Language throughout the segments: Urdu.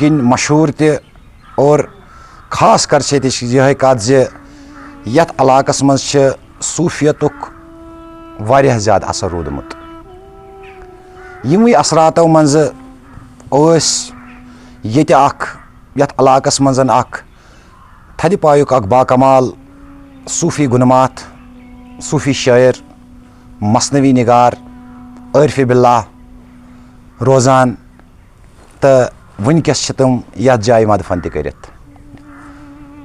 کن مشہور تہ اور خاص کر یہ کت زِ یتھ علاقس مز صوفیتک واریاہ زیادہ اثر رودمت. یموی اثراتو مز یت علاقس مز تھدِ پایُک اکھ باکمال صوفی گُنمات، صوفی شاعر، مثنوی نگار، عارف باللہ روزان تہٕ وٕنکٮ۪س چھِ تِم یتھ جایہِ مدفن تہِ کٔرِتھ.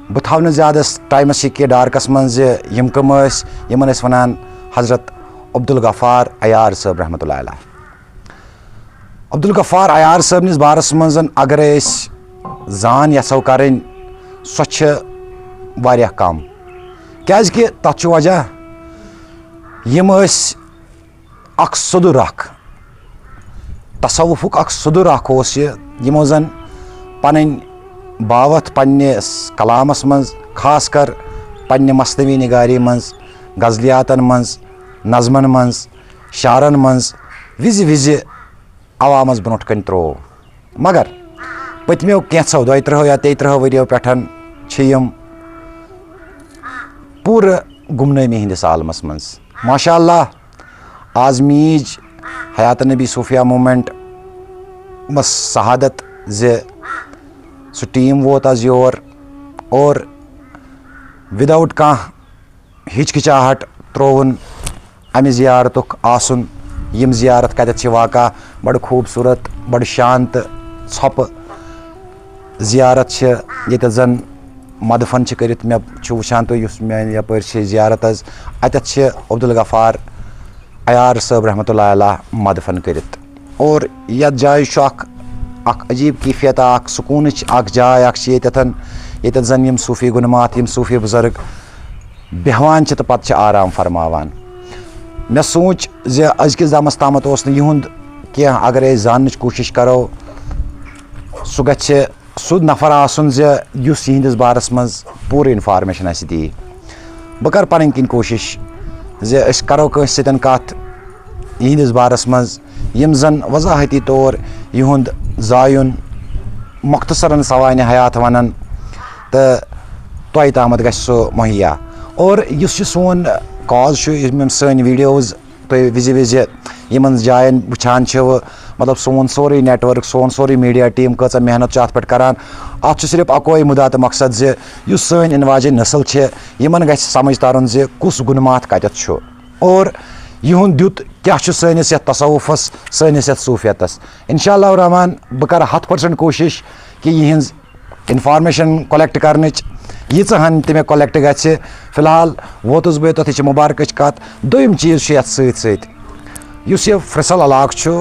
بہٕ تھاو نہٕ زیادس ٹایمس یہِ ڈارکس منٛز زِ یِم کٕم ٲسۍ یِمن ٲسۍ ونان حضرت عبدالغفار عیار صٲب رحمتہ اللہ علیہ. عبدالغفار عیار صٲبنِس بارس منٛز اگرے أسۍ زان یژھو کرٕنۍ سۄ چھِ واریاہ کم، کیازکہِ تتھ چھُ وجہ یِم ٲسۍ اکھ سُدُر اکھ تصوفُک اکھ سُدُر اکھ اوس یہِ یِمو زن پنٕنۍ باوتھ پننِس کلامس منٛز خاص کر پننہِ مثنوی نگاری منٛز، غزلیاتن منٛز، نظمن منٛز، شعرن منٛز وِزِ وِزِ عوامس برونٛٹھ کَنۍ تروو. مگر پٔتمیو کینٛژھو 32 یا 33 ؤرۍیو پٮ۪ٹھ چھِ یِم پوٗرٕ گمنٲمی ہٕنٛدِس عالمس منٛز. ماشاء اللہ آز میٖج حیات نبی صوفیہ موٗمینٹ مس شہادت زِ سُہ ٹیٖم ووت آز یور اور وِدآوُٹ کانٛہہ ہچکچاہٹ ترووُن امہِ زیارتُک آسُن. یِم زیارت کتٮ۪تھ چھِ واقع، بڑٕ خوٗبصوٗرت، بڑٕ شانت ژھۄپہٕ زیارت چھِ ییٚتٮ۪تھ زن مدفن چھِ کٔرِتھ. مےٚ چھُ وٕچھان تُہۍ یُس میانہِ یپٲرۍ چھِ زیارت حظ، اتٮ۪تھ چھِ عبدالغفار عیار صٲب رحمتہ اللہ علیہ مدفن کٔرِتھ. اور یتھ جایہِ چھُ اکھ عجیٖب کیفیت اکھ سکوٗنٕچ اکھ جاے اکھ چھِ ییٚتٮ۪تھ زن یِم صوفی گُنمات، یِم صوفی بُزرگ بیٚہوان چھِ تہٕ پتہٕ چھِ آرام فرماوان. مےٚ سوٗنٛچ زِ أزکِس دمس تامتھ اوس نہٕ یِہُنٛد کینٛہہ اگر أسۍ زاننٕچ کوٗشش کرو سُہ گژھِ سُہ نفر آسُن زِ یُس یِہنٛدِس بارس منٛز پوٗرٕ انفارمیشن اسہِ دِیہِ. بہٕ کرٕ پنٕنۍ کِنۍ کوٗشش زِ أسۍ کرو کٲنٛسہِ سۭتۍ کتھ یِہنٛدِس بارس منٛز یِم زن وضاحتی طور یِہُنٛد زایُن مختصرن سوانہِ حیات ونن تہٕ تۄہہِ تامتھ گژھِ سُہ مہیا. اور یُس یہِ سون کاز چھُ، یِم سٲنۍ ویٖڈیوز تُہۍ وِزِ وِزِ یِمن جاین وٕچھان چھِو، مطلب سون سورُے نیٹؤرک، سون سورُے میٖڈیا ٹیٖم کۭژاہ محنت چھُ اتھ پٮ۪ٹھ کران. اتھ چھُ صرف اکوے مُدا تہٕ مقصد زِ یُس سٲنۍ اِنہٕ واجٮ۪ن نسل چھِ یِمن گژھِ سمجھ ترُن زِ کُس گُنمات کتٮ۪تھ چھُ اور یِہُنٛد دیُت کیاہ چھُ سٲنِس یتھ تصوفس، سٲنِس یتھ صوفیتس. انشاء اللہ الرحمان بہٕ کرٕ 100% کوٗشش کہِ یِہنٛز انفارمیشن کولیکٹ کرنٕچ ییٖژاہ ہن تہِ مےٚ کولیکٹ گژھِ. فی الحال ووتُس بہٕ یوٚتتھ، یہِ چھِ مُبارکٕچ کتھ. دوٚیِم چیٖز چھُ یتھ سۭتۍ سۭتۍ یُس یہِ فرسل علاقہٕ چھُ،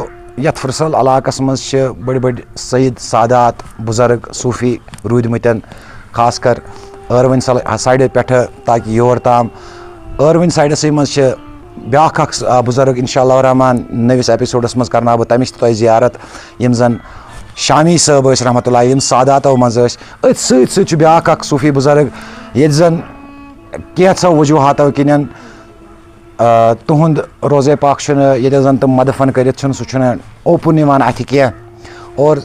یتھ فرسل علاقس منٛز چھِ بٔڑۍ بٔڑۍ سعید سادات بُزرگ صوفی روٗدمٕتٮ۪ن، خاص کر ٲروٕنۍ سایڈٕ پٮ۪ٹھٕ تاکہِ یور تام. ٲروٕنۍ سایڈسٕے منٛز چھِ بیٛاکھ اکھ بُزرگ، انشاء اللہ الرحمان نٔوِس ایپِسوڈس منٛز کرناو بہٕ تمِچ تہِ تۄہہِ زیارت، یِم زن شامی صٲب ٲسۍ رحمتہ اللہ، یِم ساداتو منٛز ٲسۍ. أتھۍ سۭتۍ سۭتۍ چھُ بیٛاکھ اکھ صوفی بُزرگ ییٚتہِ زن کینٛژھو وجوٗہاتو کِنٮ۪ن تُہُنٛد روزے پاک چھُنہٕ ییٚتٮ۪تھ زن تِم مدفن کٔرِتھ چھُنہٕ سُہ چھُنہٕ اوپُن یِوان اتھِ کینٛہہ. اور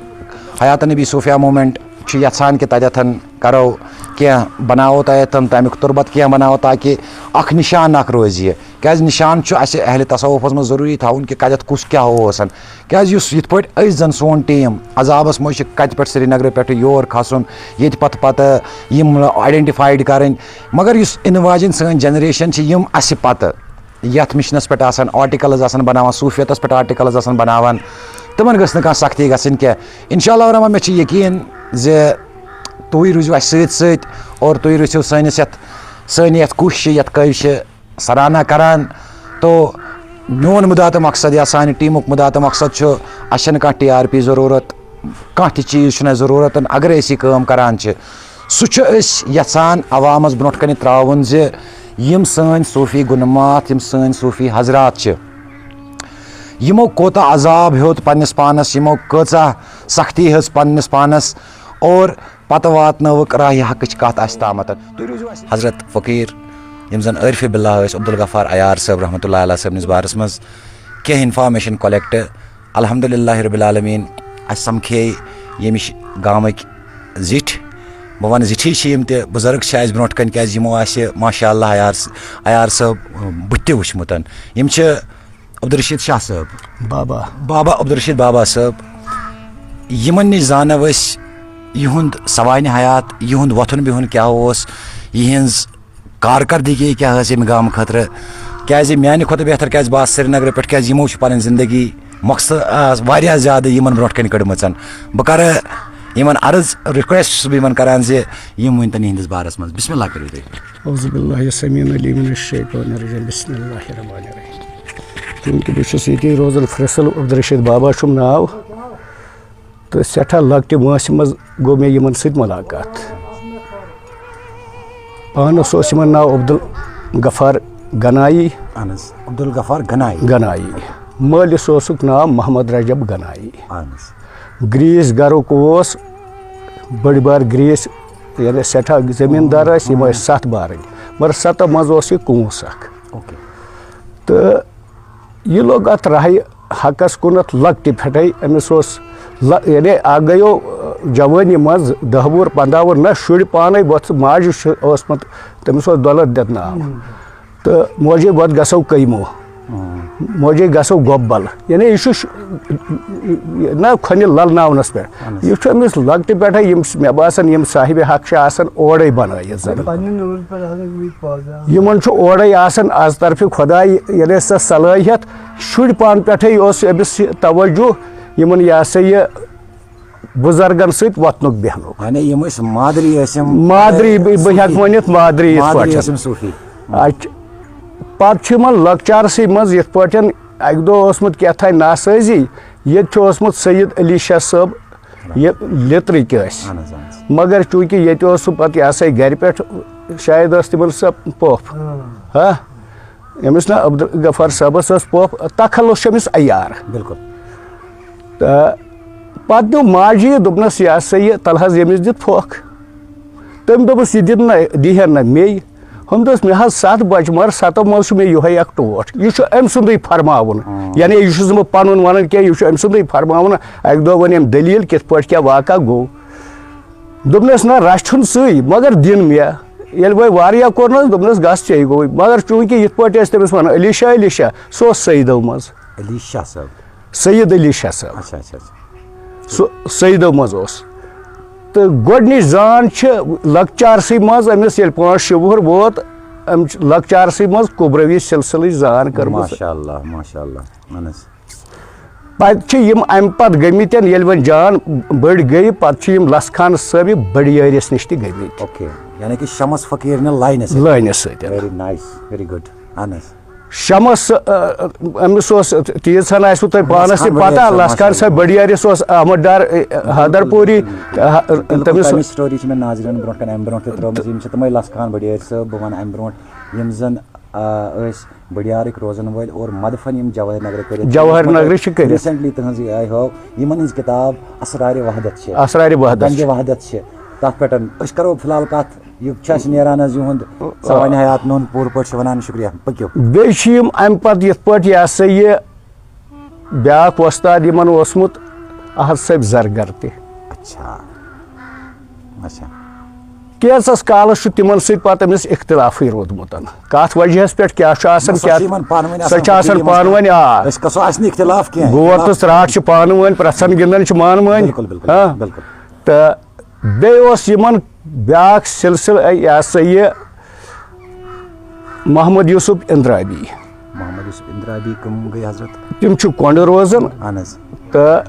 حیات نبی صوفیہ موٗمینٹ چھُ یژھان کہِ تتٮ۪تھ کرو کینٛہہ، بناوو تتٮ۪تھ تمیُک تُربت کینٛہہ بناوو تاکہِ اکھ نِشان اکھ روزِ یہِ. کیازِ نِشان چھُ اسہِ اہلِ تصوفس منٛز ضروٗری تھاوُن کہِ کتٮ۪تھ کُس کیاہ اوس. کیازِ یُس یِتھ پٲٹھۍ أسۍ زن سون ٹیٖم عذابس منٛز چھِ کتہِ پٮ۪ٹھ سرینگرٕ پٮ۪ٹھ یور کھسُن، ییٚتہِ پتہٕ یِم آیڈینٹِفایڈ کرٕنۍ. مگر یُس اِنہٕ واجٮ۪ن سٲنۍ جنریشن چھِ یِم اسہِ پتہٕ یتھ مِشنس پٮ۪ٹھ آسان آرٹِکلز آسان بناوان، صوفیتس پٮ۪ٹھ آرٹِکلز آسان بناوان، تِمن گٔژھ نہٕ کانٛہہ سختی گژھٕنۍ کینٛہہ. انشاء اللہ الرحمان مےٚ چھُ یقیٖن زِ تُہۍ روٗزِو اسہِ سۭتۍ سۭتۍ اور تُہۍ روٗزِو سٲنۍ یتھ کوٗشِش یتھ کٲوِشہِ سراہنا کران. تو میون مُدا تہٕ مقصد یا سانہِ ٹیٖمُک مُدا تہٕ مقصد چھُ اسہِ چھنہٕ کانٛہہ TRP ضروٗرت، کانٛہہ تہِ چیٖز چھُنہٕ اسہِ ضروٗرت. اگر أسۍ یہِ کٲم کران چھِ سُہ چھُ أسۍ یژھان عوامس برونٛٹھ کنہِ ترٛاوُن زِ یِم سٲنۍ صوفی گُنمات، یِم سٲنۍ صوفی حضرات چھِ یِمو کوتاہ عذاب ہیوٚت پننِس پانس، یِمو کۭژاہ سختی ہیٚژ پننِس پانس اور پتہٕ واتنٲوٕکھ راہِ حقٕچ کتھ اسہِ تامتھ. حضرت فقیٖر یِم زن عارفِ باللہ ٲسۍ، عبدالغفار عیار صٲب رحمتہ اللہ علیہ صٲبنِس بارس منٛز کینٛہہ انفارمیشن کولیکٹ. الحمدُاللہ رب العالمیٖن اسہِ سمکھے ییٚمِچ گامٕکۍ زِٹھۍ بہٕ وَنہٕ زِٹھی چھِ یِم تہِ بُزرٕگ چھِ اَسہِ برونٛٹھ کَنۍ کیٛازِ یِمو آسہِ ماشاء اللہ عیار صٲب بہٕ تہِ وٕچھمُت یِم چھِ عبدالرشیٖد شاہ صٲب بابا عبدالرشیٖد بابا صٲب یِمن نِش زانو أسۍ یِہُنٛد سوانہِ حیات یِہُنٛد وۄتھُن بِہُن کیٛاہ اوس یِہٕنٛز کارکردگی کیٛاہ ٲس ییٚمہِ گامہٕ خٲطرٕ کیٛازِ میٛانہِ کھۄتہٕ بہتر کیٛازِ بہٕ آسہٕ سرینگرٕ پٮ۪ٹھ کیٛازِ یِمو چھِ پَنٕنۍ زندگی مقصد واریاہ زیادٕ یِمن برونٛٹھ کَنۍ کٔڑمٕژ بہٕ کَرٕ یِمن عرض رِکویسٹ چھُس بہٕ یِمن کَران زِ یِم ؤنۍتَن یِہٕنٛدِس بارس منٛز بسم اللہ کٔرِو تُہۍ اعوذ باللہ السمیع العلیم من الشیطان الرجیم بسم اللہ الرحمن الرحیم چوٗنٛکہِ بہٕ چھُس ییٚتی روزان فیصل عبدالرشیٖد بابا چھُم ناو تہٕ سٮ۪ٹھاہ لۄکٹہِ وٲنٛسہِ منٛز گوٚو مےٚ یِمن سۭتۍ مُلاقات پانَس اوس یِمن ناو عبدالغفار گنایی عبدالغفار گنایی مٲلِس اوسُکھ ناو محمد رجب گنایی گرٛیٖس گرُک اوس بٔڑۍ بار گرٛیٖس یعنی سٮ۪ٹھاہ زٔمیٖندار ٲسۍ یِم ٲسۍ 7 بارٕنۍ مگر 7 منٛز اوس یہِ کُنوُہ اکھ تہٕ یہِ لوٚگ اَتھ راہہِ حقس کُنتھ لۄکٹہِ پٮ۪ٹھَے أمِس اوس یعنی اکھ گٔیو جوٲنی منٛز 10 وُہُر 15 وُہُر نہ شُرۍ پانے وۄتھ ماجہِ چھُ اوسمُت تٔمِس اوس دولت دیُت ناو تہٕ موجے وۄتھ گژھو کٔیمو موجے گژھو گۄبل یعنی یہِ چھُ نہ کھۄنہِ للناونس پٮ۪ٹھ یہِ چھُ أمِس لۄکٹہِ پٮ۪ٹھے یِم مےٚ باسان یِم صاحبِ حق چھِ آسان اورے بنٲیِتھ زن یِمن چھُ اورے آسان از طرفہِ خۄداے یعنی سۄ صلٲحیت شُرۍ پانہٕ پٮ۪ٹھے اوس أمِس یہِ توجہ یِمن یہِ ہسا یہِ بُزرگن سۭتۍ وۄتھنُک بیٚہنُک مادری بہٕ ہٮ۪کہٕ ؤنِتھ مادری یِتھ پٲٹھۍ پتہٕ چھُ یِمن لۄکچارسٕے منٛز یِتھ پٲٹھۍ اکہِ دۄہ اوسمُت کیٛاہتانۍ ناسٲزی ییٚتہِ چھُ اوسمُت سید علی شاہ صٲب یہِ لیترٕکۍ ٲسۍ مگر چوٗنٛکہِ ییٚتہِ اوس سُہ پتہٕ یہِ ہسا یہِ گرِ پٮ۪ٹھ شاید ٲس تِمن سۄ پۄپھ أمِس نا عبدالغفار صٲبس ٲس پۄپھ تکھل اوس أمِس عیار تہٕ پتہٕ نیوٗ ماجہِ دوٚپنس یہِ ہسا یہِ تلہٕ حظ ییٚمِس دِتھ پھۄکھ تٔمۍ دوٚپُس یہِ دِیٖہن نہ مے ہُم دوٚپُس مےٚ حظ 7 بچہِ مگر 7 منٛز چھُ مےٚ یِہوے اکھ ٹوٹھ یہِ چھُ أمۍ سُنٛدُے فرماوُن یعنی یہِ چھُس نہٕ بہٕ پنُن ونان کینٛہہ یہِ چھُ أمۍ سُنٛدُے فرماوُن اکہِ دۄہ ؤنۍ أمۍ دٔلیٖل کِتھ پٲٹھۍ کیٛاہ واقعہ گوٚو دوٚپنس نہ رچھ چھُنہٕ سُے مگر دِن مےٚ ییٚلہِ وۄنۍ واریاہ کوٚر نہ حظ دوٚپنس گژھ ژےٚ گوٚوُے مگر چوٗنٛکہِ یِتھ پٲٹھۍ ٲسۍ تٔمِس ونان علی شاہ سُہ اوس سیدو منٛز سید علی شاہ صٲب سُہ سیدو منٛز اوس تہٕ گۄڈنِچ زان چھِ لۄکچارسٕے منٛز أمِس ییٚلہِ 5-6 وُہُر ووت أمۍ چھِ لۄکچارسٕے منٛز قُبرٔوی سلسلٕچ زان کٔرمٕژ پتہٕ چھِ یِم امہِ پتہٕ گٔمٕتۍ ییٚلہِ وۄنۍ جان بٔڑۍ گٔیہِ پتہٕ چھِ یِم لَژھ خان صٲبہِ بٔڑیٲرِس نِش تہِ گٔمٕتۍ لٲنہِ سۭتۍ شمس أمِس اوس تیٖژ ہن آسوٕ تۄہہِ پانس تہِ پتہ لَژھ خان صٲب بٔڑیٲرِس اوس احمد ڈار حیدر پوٗری تٔمِس سٹوری چھِ مےٚ ناظریٖنن برونٛٹھ کَنۍ اَمہِ برونٛٹھ تہِ ترٲومٕژ یِم چھِ تِمے لَژھ خان بٔڑیٲرۍ صٲب بہٕ وَنہٕ اَمہِ برونٛٹھ یِم زن ٲسۍ بٔڑیارٕکۍ روزن وٲلۍ اور مدفن یِم جواہر نگرٕ کٔرِتھ ریٖسنٹلی تٕہٕنٛز یہِ آیہِ ہٲو یِمن ہٕنٛز کِتاب اسرارِ وحدت چھِ تتھ پٮ۪ٹھ أسۍ کرو فِلحال کتھ یہِ چھُ اَسہِ نیران حظ یِہُنٛد سوانہِ حیات نوٚن پوٗرٕ پٲٹھۍ چھِ ونان شُکریہ پٔکِو بیٚیہِ چھِ یِم امہِ پتہٕ یِتھ پٲٹھۍ یہِ ہسا یہِ بیٛاکھ وۄستاد یِمن اوسمُت احد صٲب زرگر تہِ کینٛژس کالس چھُ تِمن سۭتۍ پتہٕ أمِس اختلافٕے روٗدمُت کتھ وجہس پٮ۪ٹھ کیٛاہ چھُ آسان سۄ چھِ آسان پانہٕ ؤنۍ گور تہٕ ژرٛاٹھ چھِ پانہٕ ؤنۍ پرٛژھان گِنٛدان چھِ پانہٕ ؤنۍ تہٕ بیٚیہِ اوس یِمن بیٛاکھ سلسلہٕ یہِ ہسا یہِ محمد یوٗسف اندرابی تِم چھِ کۄنٛڈٕ روزان تہٕ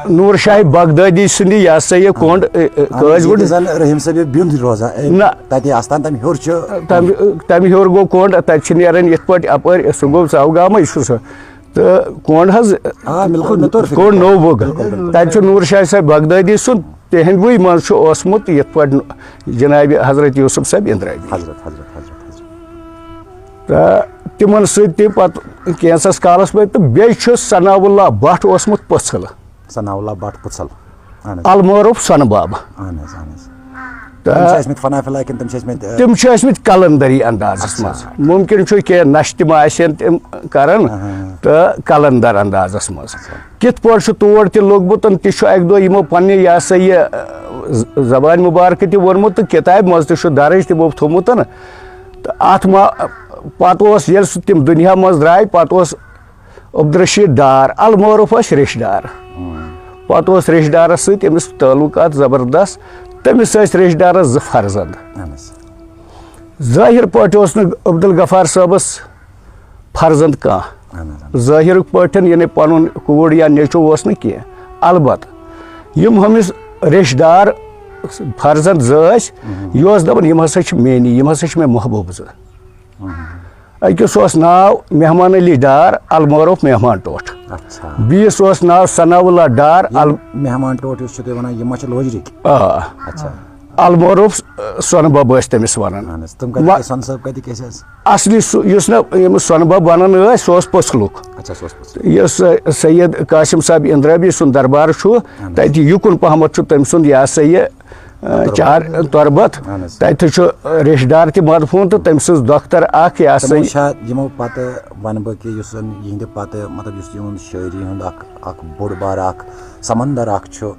نوٗر شاہ بغدادی سٕنٛدِ یہِ ہسا یہِ کۄنٛڈ تمہِ ہیوٚر گوٚو کۄنٛڈ تتہِ چھِ نیران یِتھ پٲٹھۍ اپٲرۍ سُہ گوٚو ژاوگامٕے چھُ سُہ تہٕ کۄنٛڈ حظ کۄنٛڈ نوٚو تتہِ چھُ نوٗر شاہ صٲب بغدادی سُنٛد تِہنٛدوٕے منٛز چھُ اوسمُت یِتھ پٲٹھۍ جنابِ حضرت یوٗسف صٲب اندرابی تہٕ تِمن سۭتۍ تہِ پتہٕ کینٛژس کالس منٛز تہٕ بیٚیہِ چھُ ثناء اللہ بٹ اوسمُت پٔژھل المعروف سۄنہٕ باب تم ٲسمٕتۍ کلندری اندازس منٛز ممکن چھُ کینٛہہ نشہِ تہِ ما آسن تِم کران تہٕ کلندر اندازس منٛز کِتھ پٲٹھۍ چھُ تور تہِ لوٚگمُت تہِ چھُ اکہِ دۄہ یِمو پننہِ یہِ ہسا یہِ زبانہِ مُبارکہٕ تہِ ووٚنمُت تہٕ کِتابہِ منٛز تہِ چھُ درٕج تِمو تھوٚمُت تہٕ اتھ ما پتہٕ اوس ییٚلہِ سُہ تِم دُنیا منٛز درٛاے پتہٕ اوس عبدالرشیٖد ڈار المعروف ٲسۍ ریٚشۍ ڈار پتہٕ اوس ریٚشۍ ڈارس سۭتۍ أمِس تعلقات زبردست تٔمِس ٲسۍ ریٚشۍ ڈارس 2 فرزند ظٲہِر پٲٹھۍ اوس نہٕ عبدالغفار صٲبس فرزند کانٛہہ ظٲہِرٕکۍ پٲٹھۍ یعنی پنُن کوٗر یا نیٚچوٗ اوس نہٕ کینٛہہ البتہ یِم ہُمِس ریٚشۍ ڈار فرزند 2 ٲسۍ یہِ اوس دپان یِم ہسا چھِ میٲنی یِم ہسا چھِ مےٚ محبوٗب 2 أکِس اوس ناو مہمان علی ڈار المعروف مہمان ٹوٹھ بیٚیِس اوس ناو ثناء اللہ ڈار مہمان ٹوٹھ یُس چھُ تُہۍ وَنان یِم ما چھِ لوجرٕکۍ المعروف سۄنہٕ بب ٲسۍ تٔمِس ونان اصلی یُس نہٕ ییٚمِس سۄنہٕ بب ونان ٲسۍ سُہ اوس پٔژھلُک یُس سید قاسم صٲب اندرابی سُنٛد دربار چھُ تتہِ یُکُن پہمتھ چھُ تٔمۍ سُنٛد یہِ ہسا یہِ چار تربت تتہِ چھُ ریٚشۍ ڈار تہِ مدفوٗن تہٕ تٔمۍ سٕنٛز دۄختر اکھ یہِ ہسا یِمو پتہٕ ونہٕ بہٕ کہِ یُس زن یِہنٛدِ پتہٕ مطلب یُس یِہُنٛد شٲعری ہُنٛد اکھ بوٚڑ بار اکھ سمندر اکھ چھُ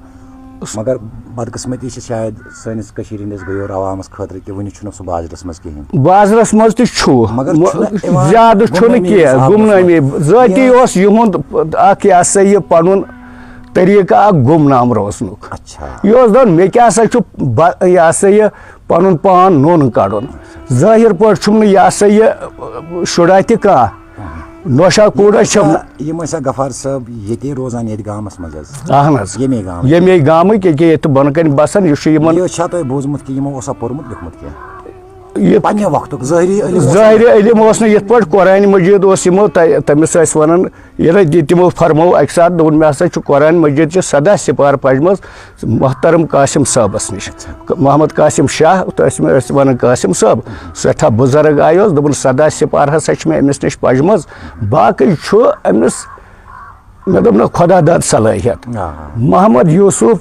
مگر بدقسمتی چھِ شاید سٲنِس کٔشیٖرِ ہٕنٛدِس غیور عوامس خٲطرٕ کہِ وُنہِ چھُنہٕ سُہ بازرس منٛز کِہینۍ بازرس منٛز تہِ چھُ زیادٕ چھُنہٕ کینٛہہ گمنٲمی ذٲتی اوس یِہُنٛد اکھ یہِ ہسا یہِ پنُن طریٖقہٕ اکھ گمنام روزنُک یہِ اوس دپان مےٚ کیٛاہ سا چھُ یہِ ہسا یہِ پنُن پان نوٚن کڑُن ظٲہِر پٲٹھۍ چھُم نہٕ یہِ ہسا یہِ شُرا تہِ کانٛہہ نوشا کوٗڑا چھم یِم ٲسیا غفار صٲب ییٚتے روزان ییٚتہِ گامس منٛز حظ اہن حظ ییٚمے گامٕکۍ ییٚکیٛاہ ییٚتہِ بۄنہٕ کَنہِ بسان یہِ چھُ یِمن چھا تۄہہِ بوٗزمُت کہِ یِمو اوسا پوٚرمُت لیوٗکھمُت کینٛہہ یہِ پننہِ وقتُک ظٲہری علم اوس نہٕ یِتھ پٲٹھۍ قرآنہِ مجیٖد اوس یِمو تٔمِس ٲسۍ ونان ییٚلہِ تِمو فرموو اکہِ ساتہٕ دوٚپُن مےٚ ہسا چھُ قرآنہِ مجیٖد چہِ 17 سِپارٕ پجمژ محترم قاسم صٲبس نِش محمد قاسم شاہ تہٕ ٲسۍ ونان قاسم صٲب سٮ۪ٹھاہ بُزرگ آیہِ اوس دوٚپُن 17 سِپارٕ ہسا چھِ مےٚ أمِس نِش پجمژ باقٕے چھُ أمِس مےٚ دوٚپ نہ خۄدا داد صلٲحیت محمد یوٗسف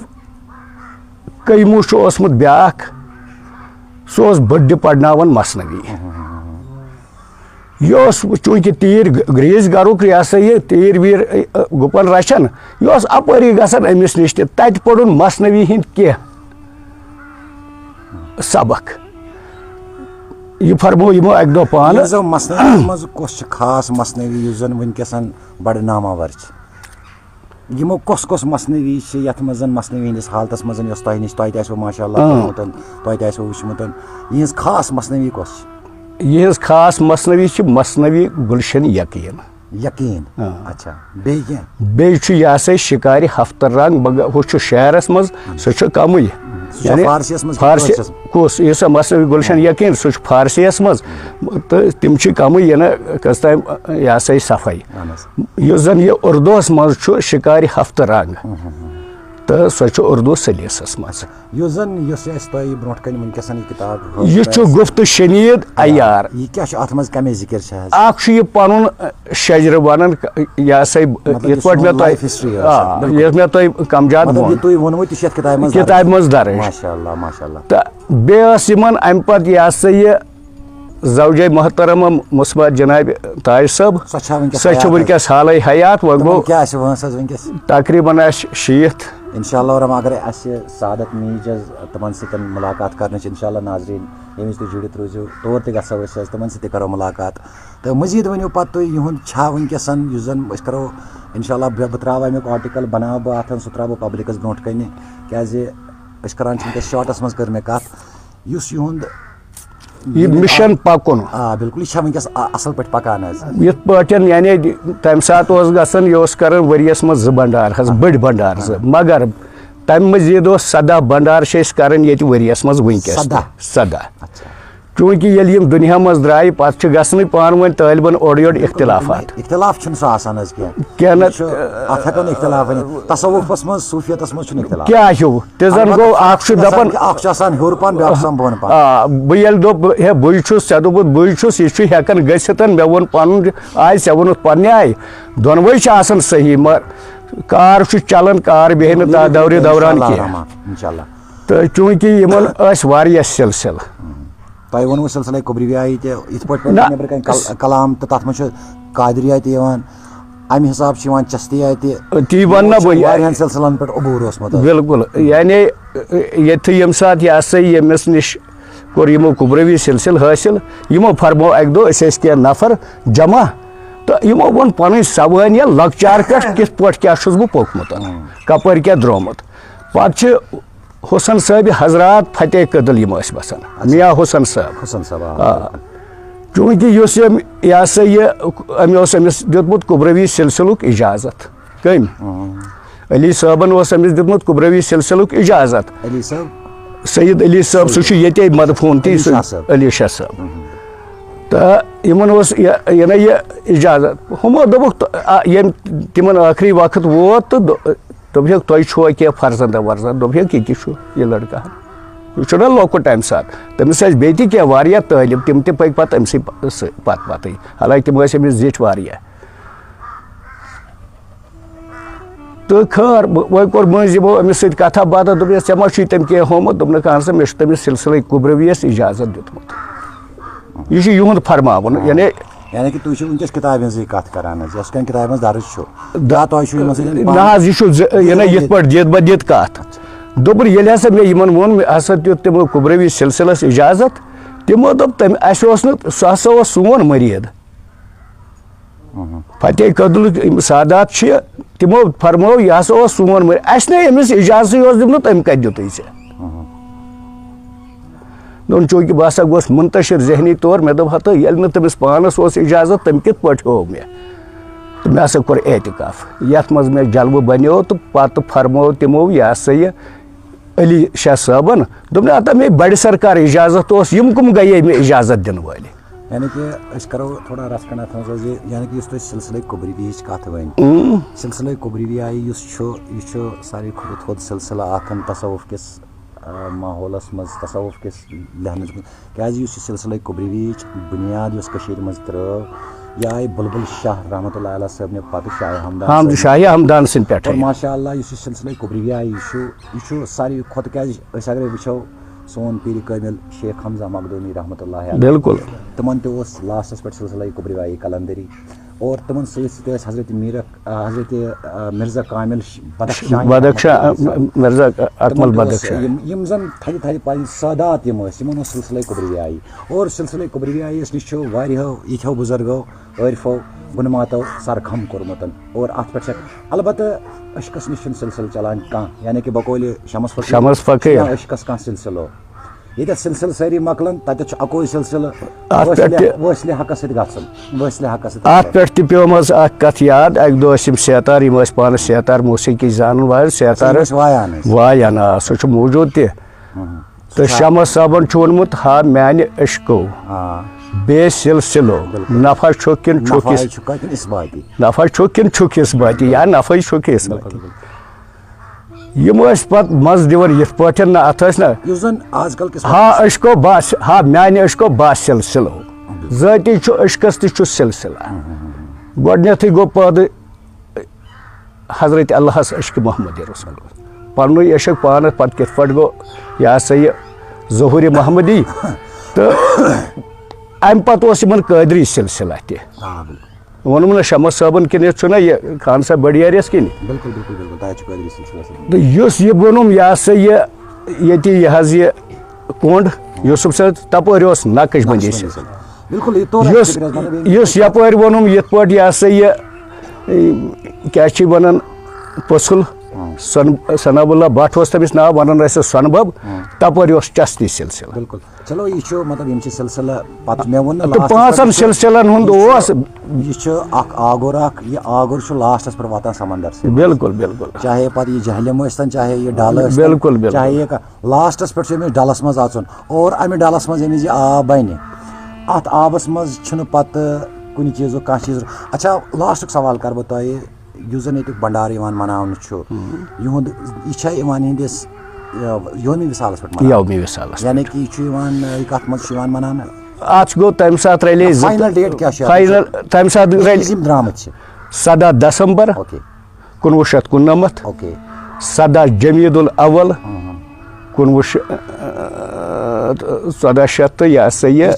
قیموٗ چھُ اوسمُت بیٛاکھ سُہ اوس بٔڈِ پرناوان مثنوی یہِ اوس چوٗنٛکہِ تیٖر گریٖس گرُک یہِ ہسا یہِ تیٖر ویٖر گُپن رچھان یہِ اوس اپٲری گژھان أمِس نِش تہِ تتہِ پوٚرُن مثنوی ہٕنٛدۍ کینٛہہ سبق یہِ فرموو یِمو اکہِ دۄہ پانہٕ منٛز کُس چھُ خاص مثنوی یُس زن وُنکیٚسن بڑٕ ناماور چھِ یِمو کۄس مثنوی چھِ یتھ منٛز زن مثنوی ہٕنٛدِس حالتس منٛز یۄس تۄہہِ نِش تۄہہِ تہِ آسوٕ ماشاء اللہ پوٚرمُت تۄہہِ تہِ آسوٕ وٕچھمُت یِہٕنٛز خاص مثنوی کۄس چھِ یِہٕنٛز خاص مثنوی چھِ مثنوی گُلشن یقیٖن اچھا بیٚیہِ کینٛہہ بیٚیہِ چھُ یہِ ہسا شِکارِ ہفتہٕ رنٛگ ہُہ چھُ شعرس منٛز سُہ چھُ کمٕے فارسی کُس یُس مثنوی گُلشن یقیٖن سُہ چھُ فارسی یس منٛز تہٕ تِم چھِ کمٕے یِنہٕ کٔژ تام یہِ ہسا یہِ صفٲیی یُس زن یہِ اردوٗہس منٛز چھُ شِکارِ ہفتہٕ رنٛگ تہٕ سۄ چھِ اردوٗ سلیٖسس منٛز یہِ چھُ گُفتہٕ شنیٖد عیار اکھ چھُ یہِ پنُن شجرٕ ونان یہِ ہسا یِتھ پٲٹھۍ مےٚ تۄہہِ کمجاد کِتابہِ منٛز درٕج تہٕ بیٚیہِ ٲس یِمن امہِ پتہٕ یہِ ہسا یہِ زوجے محترمہ مُصبت جناب تاج صٲب سۄ چھِ وٕنکیٚس حالے حیات وۄنۍ گوٚو تقریٖباً آسہِ 60 انشاء اللہ رحمٰن اگر اسہِ سعادت میٖج حظ تِمن سۭتۍ مُلاقات کرنٕچ انشاء اللہ ناظریٖن ییٚمہِ وِزِ تُہۍ جُڑِتھ روٗزِو تور تہِ گژھو أسۍ حظ تِمن سۭتۍ تہِ کرو مُلاقات تہٕ مٔزیٖد ؤنِو پتہٕ تُہۍ یِہُنٛد چھا وٕنکیٚسن یُس زن أسۍ کرو انشاء اللہ بہٕ تراوٕ امیُک آرٹِکل بناوٕ بہٕ اتھ سُہ تراوٕ بہٕ پبلکس برونٛٹھ کنہِ کیازِ أسۍ کران چھِ وٕنکیٚس شاٹس منٛز کٔر مےٚ کتھ یُس یِہُنٛد یہِ مِشن پکُن بِلکُل یہِ چھا وٕنکیٚس اصل پٲٹھۍ پکان حظ یِتھ پٲٹھۍ یعنی تمہِ ساتہٕ اوس گژھان یہِ اوس کران ؤریس منٛز 2 بنڈار حظ بٔڑۍ بنڈار 2 مگر تمہِ مٔزیٖد اوس 17 بنڈار چھِ أسۍ کران ییٚتہِ ؤریس منٛز وٕنکیٚس 17 چوٗنٛکہِ ییٚلہِ یِم دُنیا منٛز درٛایہِ پتہٕ چھِ گژھنٕے پانہٕ ؤنۍ طٲلبن اورٕ یورٕ اختِلافات چھُنہٕ سُہ آسان حظ کیٛاہ ہیوٗ تہِ زن گوٚو اکھ چھُ دپان بہٕ ییٚلہِ دوٚپ ہے بٕے چھُس ژےٚ دوٚپُتھ بٕے چھُس یہِ چھُ ہٮ۪کان گٔژھِتھ مےٚ ووٚن پنُن آے ژےٚ ووٚنُتھ پننہِ آیہِ دۄنوَے چھِ آسان صحیح مگر کار چھُ چلان کار بیٚہہِ نہٕ تتھ دورِ دوران کینٛہہ تو چونکہ یمن واریاہ سلسلہ تۄہہِ ووٚنوٕ سلسلے کبرِیاہی تہِ یِتھ پٲٹھۍ نیٚبرٕ کَنۍ کلام تہٕ تَتھ منٛز چھُ قادریہ تہِ یِوان اَمہِ حساب چھِ یِوان چستیہ تہِ تی وَنہٕ بہٕ واریاہن سلسلن پٮ۪ٹھ عبوٗر اوسمُت بالکل یعنی ییٚتہِ ییٚمہِ ساتہٕ یہِ ہسا ییٚمِس نِش کوٚر یِمو کُبرَوی سلسلہٕ حٲصِل یِمو فرموو اَکہِ دۄہ أسۍ ٲسۍ کینٛہہ نفر جمع تہٕ یِمو ووٚن پنٕنۍ سوٲنیہ لۄکچار پٮ۪ٹھ کِتھ پٲٹھۍ کیٛاہ چھُس بہٕ پوٚکمُت کپٲرۍ کیٛاہ درٛامُت پتہٕ چھِ حسن صٲبہِ حضرات فتح کدل یِم ٲسۍ بسان میاں حسن صٲب چوٗنٛکہِ یُس یہِ ہسا یہِ أمۍ اوس أمِس دیُتمُت کُبرَوی سلسلُک اِجازت کٔمۍ علی صٲبن اوس أمِس دیُتمُت کُبرَوی سلسلُک اِجازت سید علی صٲب سُہ چھُ ییٚتے مدفوٗن تی علی شاہ صٲب تہٕ یِمن اوس یہِ نا یہِ اِجازت ہُمو دوٚپُکھ ییٚمہِ تِمن ٲخری وقت ووت تہٕ دوٚپہکھ تۄہہِ چھُوا کینٛہہ فرزندا ورزندا دوٚپہکھ یہِ تہِ چھُ یہِ لڑکہٕ یہِ چھُنہ لۄکُٹ تمہِ ساتہٕ تٔمِس ٲسۍ بیٚیہِ تہِ کینٛہہ واریاہ تعلیٖم تِم تہِ پٔکۍ پتہٕ أمسٕے پتہٕ حالانکہِ تِم ٲسۍ أمِس زِٹھۍ واریاہ تہٕ خٲر وۄنۍ کوٚر مٔنٛزۍ یِمو أمِس سۭتۍ کتھا باتھا دوٚپنس ژےٚ ما چھُے تٔمۍ کینٛہہ ہومُت دوٚپنکھ اہن سا مےٚ چھُ تٔمِس سلسلے کُبرَویَس اِجازت دیُتمُت یہِ چھُ یِہُنٛد فرماوُن یعنی کہ تُہۍ چھِو وٕنکیٚس کِتابہِ ہٕنٛزٕے کتھ کران حظ یۄس کَنۍ کِتابہِ منٛز درٕج چھُ تۄہہِ چھُو یِمن سۭتۍ نہ حظ یہِ چھُ یِتھ پٲٹھۍ دِتھ بدِتھ کتھ دوٚپُن ییٚلہِ ہسا مےٚ یِمن ووٚن مےٚ ہسا دیُت تِمو کُبرَوی سلسلس اِجازت تِمو دوٚپ تٔمۍ اَسہِ اوس نہٕ سُہ ہسا اوس سون مٔریٖد فتح کدلُک یِم سادات چھِ تِمو فرموو یہِ ہسا اوس سون مٔریٖد اَسہِ نے أمِس اِجازتٕے اوس دیُتمُت أمۍ کتہِ دیُتُے ژےٚ دوٚپُن چوٗنٛکہِ بہٕ ہسا گوس مُنتشر ذہنی طور مےٚ دوٚپ ہتہٕ ییٚلہِ نہٕ تٔمِس پانس اوس اِجازت تٔمۍ کِتھ پٲٹھۍ ہوو مےٚ تہٕ مےٚ ہسا کوٚر اعتِکاف یتھ منٛز مےٚ جلوٕ بنیو تہٕ پتہٕ فرموو تِمو یہِ ہسا یہِ علی شاہ صٲبن دوٚپُن ہتا مےٚ بڑِ سرکار اِجازت اوس یِم کٕم گٔیے مےٚ اِجازت دِنہٕ وٲلۍ یعنی کہ أسۍ کرو تھوڑا رژھ کھنڈ اتھ منٛز یہِ یعنی کہ یُس تۄہہِ سلسلے کبرِیہٕچ کتھ ؤنۍ سلسلے کبرِیہ یُس چھُ یہِ چھُ ساروی کھۄتہٕ تھوٚد سلسلہٕ اکھ تصوُف کِس ماحولس منٛز تصوُف کِس لہنس منٛز کیٛازِ یُس یہِ سلسلے کبرِیہٕچ بُنیاد یۄس کٔشیٖرِ منٛز ترٲو یہِ آیہِ بُلبُل شاہ رحمتہ اللہ علیہ صٲبنہِ پتہٕ شاہ ہمدان سٕنٛدِ پٮ۪ٹھ ماشاء اللہ یُس یہِ سلسلے کبرِیہ یہِ چھُ ساروی کھۄتہٕ کیٛازِ أسۍ اگرے وٕچھو سون پیٖرِ کٲمِل شیخ حمزہ مخدوٗمی رحمتہ اللہ بالکل تِمن تہِ اوس لاسٹس پٮ۪ٹھ سلسلے کبرِیاہی کلندری اور تِمن سۭتۍ سۭتۍ ٲسۍ حضرت مرزا کامل یِم زن تھدِ تھدِ پنٕنۍ سادات یِم ٲسۍ یِمن اوس سلسلے کبرِیاہی اور سلسلے کبرِیاہس نِش چھُ واریاہو یِتھیو بُزرگو عٲرفو گُنماتو سرخم کوٚرمُت اور اتھ پٮ۪ٹھ چھِ البتہ عشقس نِش چھُنہٕ سلسلہٕ چلان کانٛہہ یعنی کہ بقولہِ شمس فقیر عشقس کانٛہہ سلسلہٕ ییٚتٮ۪تھ سلسلہٕ سٲری مۄکلان تتٮ۪تھ چھُ اکوے سلسلہٕ وٲصلہِ حقس سۭتۍ گژھُن وٲصلہِ حقس سۭتۍ اتھ پٮ۪ٹھ تہِ پیوٚمٕژ اکھ کتھ یاد اکہِ دۄہ ٲسۍ یِم سیتار یِم ٲسۍ پانس سیتار موسیٖقی زانن وٲلۍ سیتار ٲسۍ وایان آ سُہ چھُ موٗجوٗد تہِ تہٕ شمس صٲبن چھُ ووٚنمُت ہا میانہِ عشقو بے سلسلو نفع چھُ کِنہٕ نفع چھُ کِنہٕ چھُکھ اِثباتی یا نفعے چھُکھ اِثباتی یِم ٲسۍ پتہٕ مزٕ دِوان یِتھ پٲٹھۍ نہ اتھ ٲسۍ نہ ہا عشقو ہا میانہِ عشقو با سلسلو ذٲتی چھُ عشقس تہِ چھُ سلسلہ گۄڈٕنیتھٕے گوٚو پٲدٕ حضرت اللہس عشقِ محمد رسول پننُے عشق پانس پتہٕ کِتھ پٲٹھۍ گوٚو یہِ ہسا یہِ ظہوٗرِ محمدی تہٕ امہِ پتہٕ اوس یِمن قٲدری سلسلہ تہِ ووٚنُم نہ شمس صٲبن کِنۍ چھُنہ یہِ خان صٲب بٔڈیٲرِس کِنۍ تہٕ یُس یہِ ووٚنُم یہِ ہسا یہِ ییٚتہِ یہِ حظ یہِ کُنڈ یوٗسف صٲب تپٲرۍ اوس نقٕش بندی یُس یپٲرۍ ووٚنُم یِتھ پٲٹھۍ یہِ ہسا یہِ کیٛاہ چھِ ونان پٔژھُل سناب اللہ بٹ اوس تٔمِس ناو ونان ٲسۍ سۄنہٕ بب تپٲرۍ اوس چستی سلسلہ تہٕ پانٛژن سلسلن ہُنٛد اوس یہِ چھُ اکھ آگُر اکھ یہِ آگُر چھُ لاسٹس پٮ۪ٹھ واتان سمندر بالکل بالکل چاہے پتہٕ یہِ جہلم ٲسۍتن چاہے یہِ ڈل ٲسۍ بالکل چاہے یہِ لاسٹس پٮ۪ٹھ چھُ أمِس ڈلس منٛز اژُن اور امہِ ڈلس منٛز ییٚمِس یہِ آب بنہِ اتھ آبس منٛز چھُنہٕ پتہٕ کُنہِ چیٖزُک کانٛہہ چیٖز اچھا لاسٹُک سوال کرٕ بہٕ تۄہہِ یُس زن ییٚتیُک بنڈار یِوان مناونہٕ چھُ یِہُنٛد یہِ چھا یِوان یِہنٛدِس یومہِ وِصالس پٮ۪ٹھ یومہِ وِصالس یعنی کہ یہِ چھُ یِوان کتھ منٛز چھُ یِوان مناونہٕ اتھ گوٚو تمہِ ساتہٕ رلے فاینل ڈیٹ کیٛاہ چھُ فاینل تمہِ ساتہٕ رلے یِم درٛامٕتۍ چھِ 17 دسمبر 1999 17 جمیٖد الاول 1400 تو یہ ہسا یہ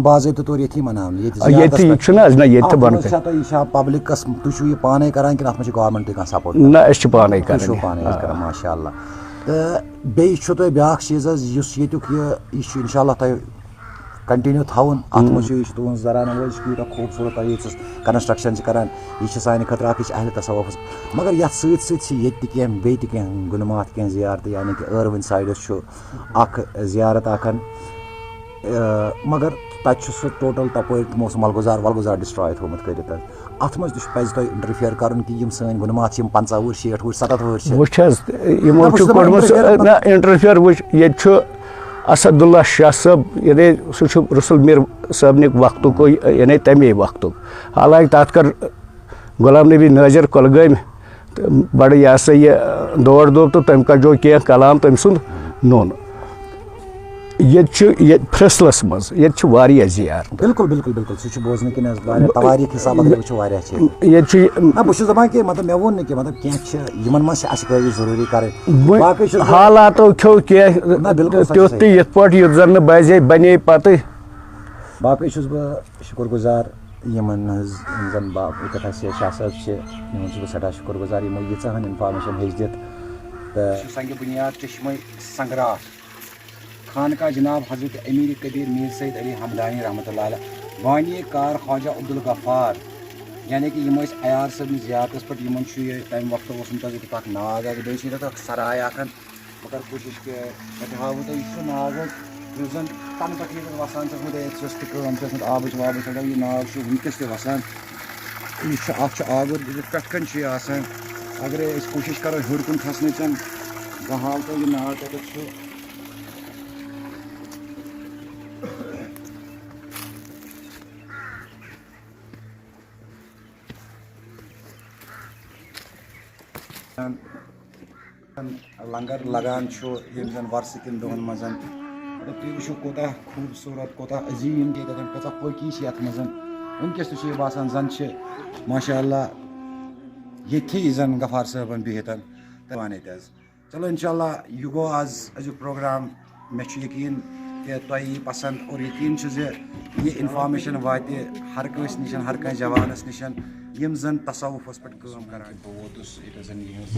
باضابطہ طور ییٚتی مناونہٕ ییٚتی چھُنہٕ حظ نہ ییٚتہِ تہِ بۄنہٕ یہِ چھا پبلکس تُہۍ چھُو یہِ پانے کران کِنہٕ اَتھ منٛز چھِ گورمنٹ تہِ کانٛہہ سپورٹ نہ أسۍ چھِ پانے تُہۍ چھُو کران پانے حظ کران ماشاء اللہ تہٕ بیٚیہِ چھُو تۄہہِ بیٛاکھ چیٖز حظ یُس ییٚتیُک یہِ چھُ اِنشاء اللہ تۄہہِ کنٹِنیوٗ تھاوُن اَتھ منٛز چھُ یہِ چھُ تُہُنٛز زرانہٕ وٲلۍ چھِ یوٗتاہ خوٗبصوٗرت تۄہہِ ییٚتہِ کنسٹرٛکشن چھِ کران یہِ چھِ سانہِ خٲطرٕ اکھ یہِ چھِ اہلِ تصوُفس مگر یتھ سۭتۍ سۭتۍ چھِ ییٚتہِ تہِ کینٛہہ بیٚیہِ تہِ کینٛہہ گُلمات کینٛہہ زیارتہٕ یعنی کہِ ٲروٕنۍ سایڈس چھُ اکھ زیارت اکھ مگر تتہِ چھُ سُہ ٹوٹل تپٲرۍ تِمو سُہ ولگُزار ڈسٹراے تھوٚومُت کٔرِتھ اتھ منٛز تہِ پزِ تۄہہِ انٹرفیر کرُن کہِ یِم سٲنۍ گُلمات چھِ یِم 50 وُہٕرۍ 60 وُہٕرۍ 70 وُہٕرۍ چھِ وٕچھ حظ یِمو چھُ کوٚرمُت نہ انٹرفیر وٕچھ ییٚتہِ چھُ اسد اللہ شاہ صٲب یعنی سُہ چھُ رسول میر صٲبنہِ وقتُک یعنی تمے وقتُک حالانکہِ تتھ کٔر غلام نبی نٲظر کۄلگٲمۍ تہٕ بڑٕ یہِ ہسا یہِ دور دوٚپ تہٕ تٔمۍ کجو کینٛہہ کلام تٔمۍ سُنٛد نوٚن ییٚتہِ چھُ ییٚتہِ فرٛسلس منٛز ییٚتہِ چھُ واریاہ زیارت بالکل بالکل بالکل سُہ چھُ بوزنہٕ کِنۍ حظ واریاہ تواریٖخ حِساب اگر وٕچھو واریاہ چھِ ییٚتہِ چھُ نہ بہٕ چھُس دپان کہِ مطلب مےٚ ووٚن نہٕ کہِ مطلب کینٛہہ چھِ یِمن منٛز چھِ اشکٲری ضروٗری کرٕنۍ باقٕے چھُ حالاتو کھیٚو کینٛہہ تیُتھ تہِ یِتھ پٲٹھۍ یُتھ زن نہٕ باسے بنے پتہٕ باقٕے چھُس بہٕ شُکر گُزار یِمن ہٕنٛز یِم زن ییٚتٮ۪تھ اَسہِ شاہ صٲب چھِ یِمن چھُس بہٕ سٮ۪ٹھاہ شُکر گُزار یِمو ییٖژاہ ہن انفارمیشن ہیٚچھ دِتھ تہٕ سنگہِ بُنیاد چشمے سنگراف خانقاہ جناب حضرت امیر کبیر میر سید علی حمدانی رحمۃ اللہ علیہ بانی کار خواجہ عبدالغفار یعنی کہ یم عیار صٲبنہِ زیارتس پٮ۪ٹھ یِمن چھُ یہِ تمہِ وقتہٕ اوسمُت حظ ییٚتیُک اکھ ناگ حظ بیٚیہِ چھِ ییٚتٮ۪تھ اکھ سراے اکھ بہٕ کرٕ کوٗشِش کہِ مےٚ ہاوو تۄہہِ یہِ چھُ ناگ حظ یُس زن تنہٕ پٮ۪ٹھ ییٚتٮ۪تھ وسان چھِ ٲسمٕژ ییٚتہِ ٲس تہِ کٲم چھِ ٲسمٕژ آبٕچ وابٕچ رَٹان یہِ ناگ چھُ وٕنکٮ۪س تہِ وسان یہِ چھُ اَتھ چھُ آگُر پٮ۪ٹھ کَنۍ چھُ یہِ آسان اگرے أسۍ کوٗشِش کرو ہیوٚر کُن کھسنٕچ بہٕ ہاوٕ تۄہہِ یہِ ناگ کَتٮ۪تھ چھُ لنگر لگان چھُ ییٚمہِ زن ورثہٕ کٮ۪ن دۄہن منٛز تُہۍ وٕچھِو کوٗتاہ خوٗبصوٗرت کوٗتاہ عظیٖم چھِ ییٚتٮ۪تھ کۭژاہ پٲقی چھِ یتھ منٛز وٕنکٮ۪س تہِ چھُ یہِ باسان زن چھِ ماشاء اللہ ییٚتھی زن غفار صٲبن بِہِتھ دِوان ییٚتہِ حظ چلو انشاء اللہ یہِ گوٚو آز أزیُک پروگرام مےٚ چھُ یقیٖن کہِ تۄہہِ یی پسنٛد اور یقیٖن چھُ زِ یہِ انفارمیشن واتہِ ہر کٲنٛسہِ نِش ہر کٲنٛسہِ جوانس نِش یِم زن تصوُفس پٮ۪ٹھ کٲم کران بہٕ ووتُس ییٚتٮ۪تھ زن یِہٕنٛز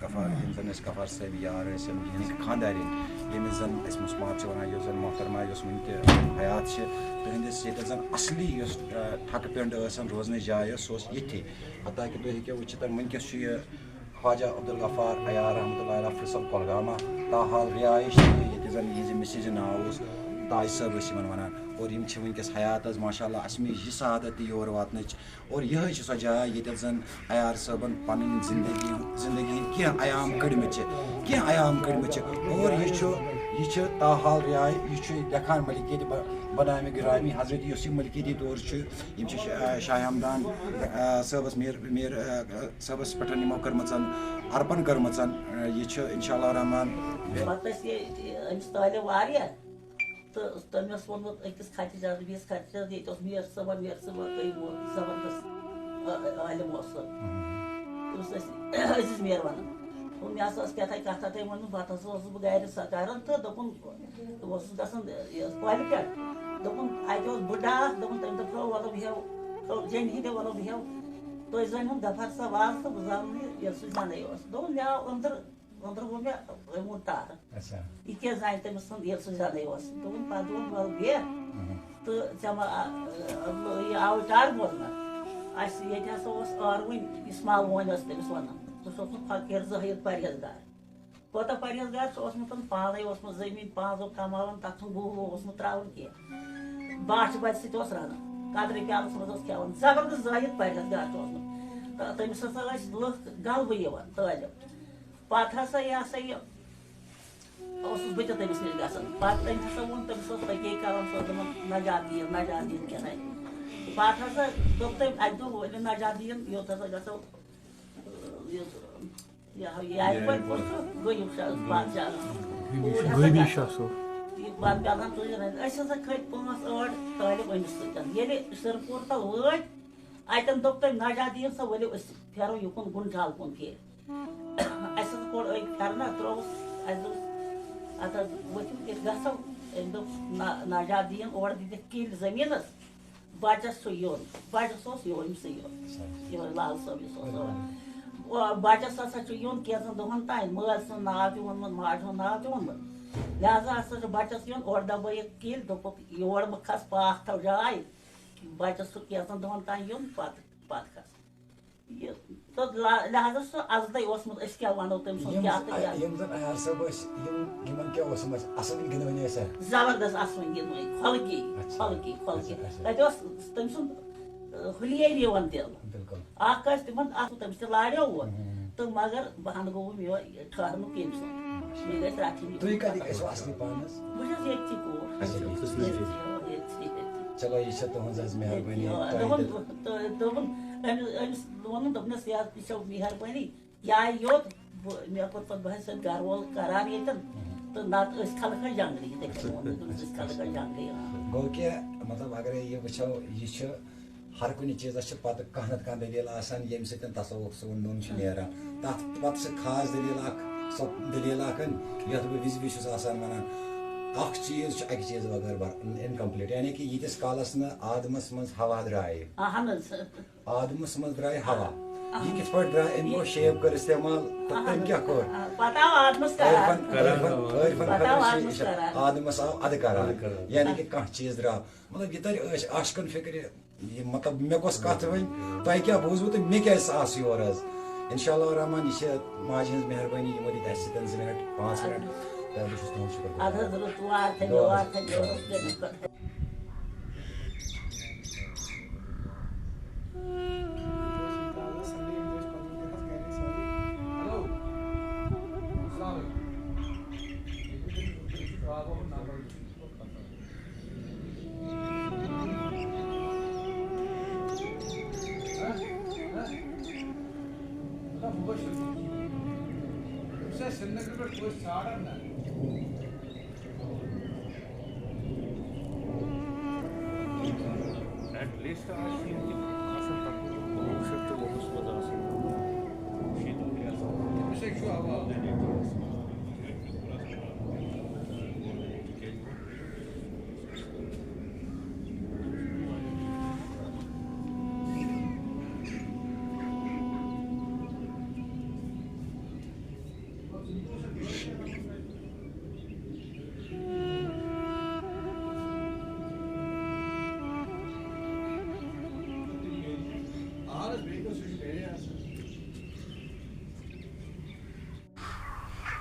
غفار یِم زن أسۍ غفار صٲب یار ٲسۍ یِہٕنٛز خانٛدارِنۍ ییٚمِس زن أسۍ مُسمات چھِ ونان یۄس زن محترمہ یۄس وٕنکہِ حیات چھِ تٕہنٛدِس ییٚتٮ۪تھ زن اصلی یۄس ٹھکہٕ پٮ۪نٛڈ ٲسن روزنٕچ جاے ٲس سُہ اوس ییٚتھی حتیٰ کہِ تُہۍ ہیٚکِو وٕچھِتھ وٕنکٮ۪س چھُ یہِ خواجہ عبدالغفار عیار رحمۃ اللہ علیہ فرسل کۄلگامہ تاحال رِہایش چھِ ییٚتہِ زن یِہنٛزِ مِسِجہِ ناو اوس تاج صٲب ٲسۍ یِمن ونان اور یِم چھِ وٕنکٮ۪س حیات حظ ماشاء اللہ اَسہِ میج یہِ سعادت تہِ یور واتنٕچ اور یِہے چھِ سۄ جاے ییٚتٮ۪تھ زن عیار صٲبن پنٕنۍ زندگی ہٕنٛدۍ کینٛہہ ایام کٔڑمٕتۍ چھِ اور یہِ چھُ تاحال رِہاے یہِ چھُ لیکھان ملکیت بنامہِ گرامی حضرت یُس یہِ ملکیتی طور چھُ یِم چھِ شاہ ہمدان صٲبس میر صٲبس پٮ۪ٹھ یِمو کٔرمٕژ ارپن کٔرمٕژ یہِ چھُ انشاء اللہ رحمان تہٕ تٔمۍ اوس ووٚنمُت أکِس خطِ جَلدٕ بیٚیِس خطِ جَلدٕ ییٚتہِ اوس میر صٲبن زبردست عٲلِم اوس سُہ تٔمِس ٲسۍ عزیٖز میر وَنان دوٚپُن مےٚ ہسا ٲس کیٛاہ تھانۍ کَتھا تٔمۍ ووٚنمُت پَتہٕ ہسا اوسُس بہٕ گرِ کران تہٕ دوٚپُن بہٕ اوسُس گژھان کۄلہِ پٮ۪ٹھ دوٚپُن اَتہِ اوس بٕڈٕ اکھ دوٚپُن تٔمۍ دوٚپ تھو وَلو بہٕ ہیٚو جیٚنہِ ہِنٛدِ وَلو بہٕ ہیٚو تُہۍ زٲنۍہُن غفار صٲب آز تہٕ بہٕ زانُن یہِ سُہ زَنٕے اوس دوٚپُن مےٚ آو أنٛدرٕ گوٚو مےٚ ووٚن ٹارٕ یہِ کیٛاہ زانہِ تٔمِس سُنٛد ییٚلہِ سُہ زیادَے اوس دوٚپُن پَتہٕ دوٚپُن وَلہٕ بیٚہہ تہٕ ژےٚ ما یہِ آوُے ٹارٕ بوزنہٕ اَسہِ ییٚتہِ ہسا اوس ٲروٕنۍ اِسمال وونۍ ٲس تٔمِس وَنان سُہ چھُ اوسمُت فقیٖر زٲہِد پرہیزگار کوتاہ پرہیزگار چھُ اوسمُت پانَے اوسمُت زٔمیٖن پانٛژو کَماوان تَتھ چھُنہٕ گُہہ اوسمُت ترٛاوُن کینٛہہ باٹھِ بَچہِ سۭتۍ اوس رَنان قدرِ پیالَس منٛز اوس کھٮ۪وان زبردست زٲہِد پرہیزگار چھُ اوسمُت تہٕ تٔمِس ہسا ٲسۍ لُکھ غلبہٕ یِوان طٲلِب پَتہٕ ہسا یہِ اوسُس بہٕ تہِ تٔمِس نِش گژھان پَتہٕ أمۍ ہسا ووٚن تٔمِس اوس تٔکی کران سُہ اوس دَپان نجات دِیِن کیٛاہ تانۍ پَتہٕ ہسا دوٚپ تٔمۍ اَکہِ دۄہ ؤلِو نجات دِیِن یوٚت ہسا گژھو یارِ پٲٹھۍ اوس سُہ غریٖب بادشاہ پَتہٕ پیٛالہٕ تُجِر أسۍ ہسا کھٔتۍ 5-8 طٲلِب أمِس سۭتۍ ییٚلہِ سِرپوٗر تل وٲتۍ اَتٮ۪ن دوٚپ تٔمۍ نجات دِیِن سا ؤلِو أسۍ پھیرو یُکُن گُنڈال کُن کہِ اَسہِ ہسا کوٚڑ أکۍ پھیرنا ترٛووُس اَسہِ دوٚپ ات ورتھو گژھو أمۍ دوٚپ نجات دِیِن اورٕ دِتِکھ کِلۍ زٔمیٖنَس بَچَس چھُ یُن بَچَس اوس یور أمۍسٕے یُن یِہوٚے لال صٲب یُس اوس بَچَس ہسا چھُ یُن کینٛژَن دۄہَن تانۍ مٲلۍ سُنٛد ناو تہِ ووٚنمُت ماجہِ ہُنٛد ناو تہِ ووٚنمُت لہذا ہسا چھُ بَچَس یُن اورٕ دَبٲیِکھ کِلۍ دوٚپُکھ یور مہٕ کھس پاتھ تھَو جاے بَچَس چھُ کینٛژَن دۄہَن تانۍ یُن پَتہٕ کھس یہِ تہٕ لہذا سُہ اَزتٕے اوسمُت أسۍ کیٛاہ وَنو تٔمۍ سُنٛد کیٛاہ تہٕ زبردست اَسوٕنۍ گِنٛدوٕنۍ کھۄلکی تَتہِ اوس تٔمۍ سُنٛد ہُلیر یِوان دِل اکھ ٲسۍ تِمن تٔمِس تہِ لاریو وۄنۍ تہٕ مگر بہٕ ہن گوٚوُم یہِ ٹھہرنُک ییٚمہِ سُنٛد مےٚ گژھِ رَچھِنۍ بہٕ چھَس ییٚتھی دوٚپُن أمِس ووٚنُن دوٚپنَس یہِ چھو مہربٲنی یہِ آیہِ یوٚت مےٚ کوٚر پَتہٕ بہٕ سۭتۍ گرٕ وول قرار ییٚتٮ۪ن تہٕ نتہٕ أسۍ کھلکھا جنگلی یِتھَے کٔنۍ ووٚن أسۍ کھلکھا جنگلی گوٚو کہِ مطلب اگرے یہِ وٕچھو یہِ چھُ ہر کُنہِ چیٖزس چھِ پتہٕ کانٛہہ نتہٕ کانٛہہ دٔلیٖل آسان ییٚمہِ سۭتۍ تصوُق سون نوٚن چھُ نیران تتھ پتہٕ چھِ خاص دٔلیٖل اکھ سۄ دٔلیٖل اکھ یتھ بہٕ وِزِ وِزِ چھُس آسان ونان اکھ چیٖز چھُ اکہِ چیٖز بغٲر اِنکمپلیٖٹ یعنی کہِ ییٖتِس کالس نہٕ آدمس منٛز ہوا درٛایہِ آدمس منٛز درٛایہِ ہوا یہِ کِتھ پٲٹھۍ درٛاے أمۍ گوٚو شیپ کٔر استعمال تہٕ تٔمۍ کیٛاہ کوٚر آدمس آو ادٕ قرار یعنی کہِ کانٛہہ چیٖز درٛاو مطلب یہِ تر ٲسۍ عاشقن فِکرِ یہِ مطلب مےٚ گوٚژھ کتھ وۄنۍ تۄہہِ کیٛاہ بوٗزوٕ تہٕ مےٚ کیٛازِ آسہٕ یور حظ انشاء اللہ الرحمان یہِ چھِ ماجہِ ہٕنٛز مہربٲنی یِمو دِتۍ اَسہِ سۭتۍ 2 مِنٹ 5 مِنٹ تہٕ بہٕ چھُس تُہُنٛد شُکر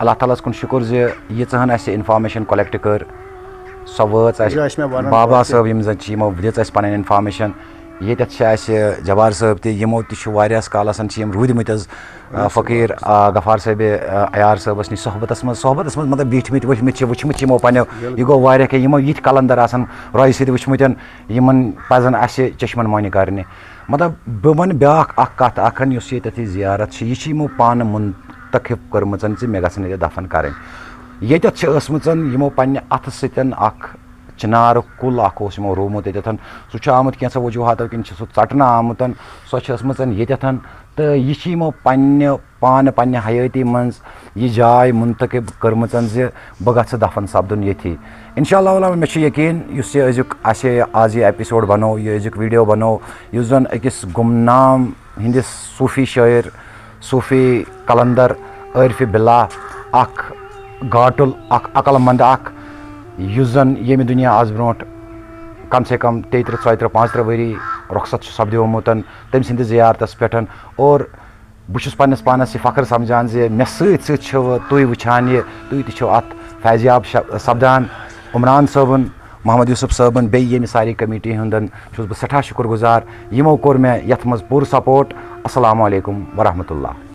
اللہ تعالیٰ ہس کُن شُکُر زِ ییٖژہن اَسہِ اِنفارمیشن کۄلیکٹ کٔر سۄ وٲژ اَسہِ بابا صٲب یِم زن چھِ یِمو دِژ اَسہِ پنٕنۍ اِنفارمیشن ییٚتٮ۪تھ چھِ اَسہِ جبار صٲب تہِ یِمو تہِ چھُ واریاہس کالس چھِ یِم روٗدمٕتۍ حظ فقیٖر غفار صٲبہِ عیار صٲبس نِش صحبتس منٛز مطلب بیٖٹھمٕتۍ ؤتھمٕتۍ چھِ وٕچھمٕتۍ چھِ یِمو پنٛنیو یہِ گوٚو واریاہ کینٛہہ یِمو یِتھۍ کلندر آسان رۄیہِ سۭتۍ وٕچھمٕتٮ۪ن یِمن پزن اَسہِ چشمن مۄنہِ کرنہِ مطلب بہٕ وَنہٕ بیٛاکھ اکھ کتھ اکھ یُس ییٚتٮ۪تھ یہِ زیارت چھِ یہِ چھِ یِمو پانہٕ منتخب کٔرمٕژ زِ مےٚ گژھن ییٚتہِ دفن کرٕنۍ ییٚتٮ۪تھ چھِ ٲسمٕژ یِمو پننہِ اتھٕ سۭتۍ اکھ چِنارُک کُل اکھ اوس یِمو روٗومُت ییٚتٮ۪تھ سُہ چھُ آمُت کینٛژھو وجوٗہاتو کِنۍ چھُ سُہ ژٹنہٕ آمُت سۄ چھِ ٲسمٕژ ییٚتٮ۪تھ تہٕ یہِ چھِ یِمو پانہٕ پننہِ حیٲتی منٛز یہِ جاے منتخب کٔرمٕژ زِ بہٕ گژھٕ دفن سپدُن ییٚتھی انشاء اللہ علیٰ مےٚ چھُ یقیٖن یُس یہِ أزیُک اَسہِ آز یہِ ایپِسوڈ بنوو یہِ أزیُک ویٖڈیو بنوو یُس زن أکِس گُمنام ہِنٛدِس صوٗفی شٲعر صوٗفی کلندر عٲرفہِ بِلا اکھ گاٹُل اکھ عقل منٛد اکھ یُس زن ییٚمہِ دُنیا آز برونٛٹھ کم سے کم 33 35 ؤری رۄخصت چھُ سپدیومُت تٔمۍ سٕنٛدِس زیارتس پٮ۪ٹھ اور بہٕ چھُس پننِس پانس یہِ فخر سمجھان زِ مےٚ سۭتۍ سۭتۍ چھِو تُہۍ وٕچھان یہِ تُہۍ تہِ چھِو اتھ فیضیاب سپدان عمران صٲبُن محمد یوٗسف صٲبُن بیٚیہِ ییٚمہِ ساری کمیٖٹی ہُنٛدن چھُس بہٕ سٮ۪ٹھاہ شُکر گُزار یِمو کوٚر مےٚ یتھ منٛز پوٗرٕ سپوٹ السلام علیکم ورحمتہ اللہ.